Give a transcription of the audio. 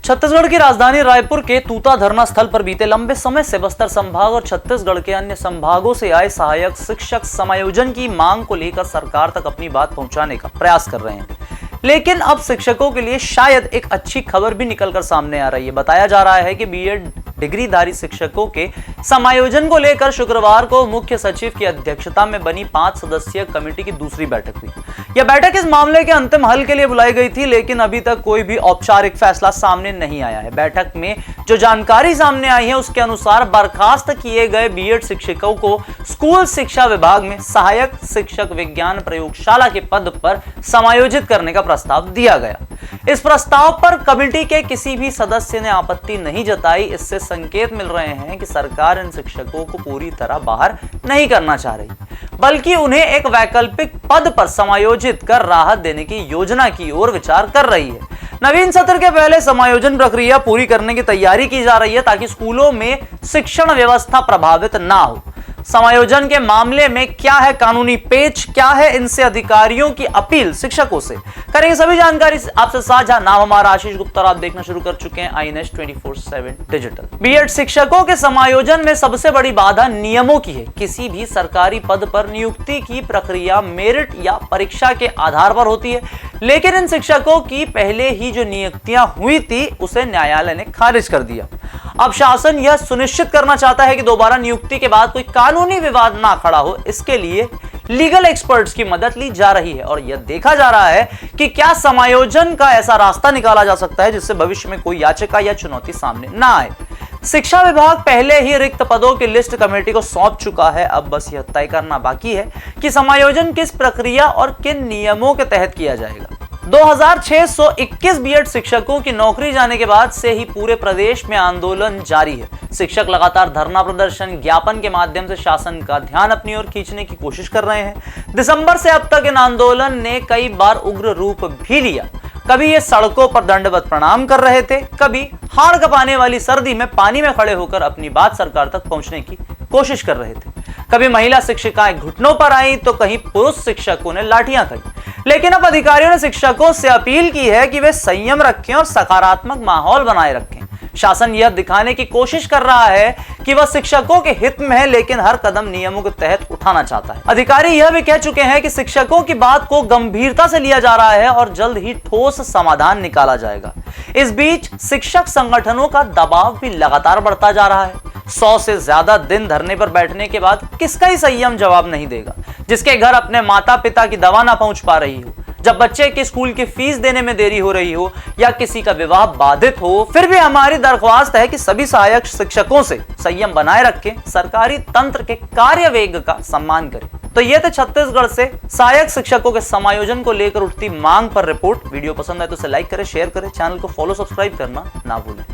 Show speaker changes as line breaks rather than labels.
छत्तीसगढ़ की राजधानी रायपुर के तूता धरना स्थल पर बीते लंबे समय से बस्तर संभाग और छत्तीसगढ़ के अन्य संभागों से आए सहायक शिक्षक समायोजन की मांग को लेकर सरकार तक अपनी बात पहुंचाने का प्रयास कर रहे हैं। लेकिन अब शिक्षकों के लिए शायद एक अच्छी खबर भी निकलकर सामने आ रही है। बताया जा रहा है कि बीएड डिग्रीधारी शिक्षकों के समायोजन को लेकर शुक्रवार को मुख्य सचिव की अध्यक्षता में बनी 5 सदस्यीय कमेटी की दूसरी बैठक हुई। यह बैठक इस मामले के अंतिम हल के लिए बुलाई गई थी, लेकिन अभी तक कोई भी औपचारिक फैसला सामने नहीं आया है। बैठक में जो जानकारी सामने आई है उसके अनुसार बर्खास्त किए गए बीएड शिक्षकों को स्कूल शिक्षा विभाग में सहायक शिक्षक विज्ञान प्रयोगशाला के पद पर समायोजित करने का प्रस्ताव दिया गया। इस प्रस्ताव पर कमेटी के किसी भी सदस्य ने आपत्ति नहीं जताई। इससे संकेत मिल रहे हैं कि सरकार इन शिक्षकों को पूरी तरह बाहर नहीं करना चाह रही, बल्कि उन्हें एक वैकल्पिक पद पर समायोजित कर राहत देने की योजना की ओर विचार कर रही है। नवीन सत्र के पहले समायोजन प्रक्रिया पूरी करने की तैयारी की जा रही है ताकि स्कूलों में शिक्षण व्यवस्था प्रभावित ना हो। समायोजन के मामले में क्या है कानूनी पेच, क्या है इनसे अधिकारियों की अपील, शिक्षकों से करेंगे सभी जानकारी आपसे साझा। नाम हमारा आशीष गुप्ता और आप देखना शुरू कर चुके हैं INS 24/7 डिजिटल। बीएड शिक्षकों के समायोजन में सबसे बड़ी बाधा नियमों की है। किसी भी सरकारी पद पर नियुक्ति की प्रक्रिया मेरिट या परीक्षा के आधार पर होती है, लेकिन इन शिक्षकों की पहले ही जो नियुक्तियां हुई थी उसे न्यायालय ने खारिज कर दिया। अब शासन यह सुनिश्चित करना चाहता है कि दोबारा नियुक्ति के बाद कोई कानूनी विवाद ना खड़ा हो। इसके लिए लीगल एक्सपर्ट्स की मदद ली जा रही है और यह देखा जा रहा है कि क्या समायोजन का ऐसा रास्ता निकाला जा सकता है जिससे भविष्य में कोई याचिका या चुनौती सामने ना आए। शिक्षा विभाग पहले ही रिक्त पदों की लिस्ट कमेटी को सौंप चुका है। अब बस यह तय करना बाकी है कि समायोजन किस प्रक्रिया और किन नियमों के तहत किया जाएगा। 2621 बीएड शिक्षकों की नौकरी जाने के बाद से ही पूरे प्रदेश में आंदोलन जारी है। शिक्षक लगातार धरना प्रदर्शन, ज्ञापन के माध्यम से शासन का ध्यान अपनी ओर खींचने की कोशिश कर रहे हैं। दिसंबर से अब तक इन आंदोलन ने कई बार उग्र रूप भी लिया। कभी ये सड़कों पर दंडवत प्रणाम कर रहे थे, कभी हाड़ कपाने वाली सर्दी में पानी में खड़े होकर अपनी बात सरकार तक पहुंचने की कोशिश कर रहे थे। कभी महिला शिक्षिकाएं घुटनों पर आई तो कहीं पुरुष शिक्षकों ने लाठियां खाई। लेकिन अब अधिकारियों ने शिक्षकों से अपील की है कि वे संयम रखें और सकारात्मक माहौल बनाए रखें। शासन यह दिखाने की कोशिश कर रहा है कि वह शिक्षकों के हित में है, लेकिन हर कदम नियमों के तहत उठाना चाहता है। अधिकारी यह भी कह चुके हैं कि शिक्षकों की बात को गंभीरता से लिया जा रहा है और जल्द ही ठोस समाधान निकाला जाएगा। इस बीच शिक्षक संगठनों का दबाव भी लगातार बढ़ता जा रहा है। 100 से ज्यादा दिन धरने पर बैठने के बाद किसका ही संयम जवाब नहीं देगा, जिसके घर अपने माता पिता की दवा ना पहुंच पा रही हो, जब बच्चे की स्कूल की फीस देने में देरी हो रही हो या किसी का विवाह बाधित हो। फिर भी हमारी दरख्वास्त है कि सभी सहायक शिक्षकों से संयम बनाए रखें, सरकारी तंत्र के कार्य वेग का सम्मान करें। तो ये थे छत्तीसगढ़ से सहायक शिक्षकों के समायोजन को लेकर उठती मांग पर रिपोर्ट। वीडियो पसंद आए तो इसे लाइक करें, शेयर करें, चैनल को फॉलो सब्सक्राइब करना ना भूलें।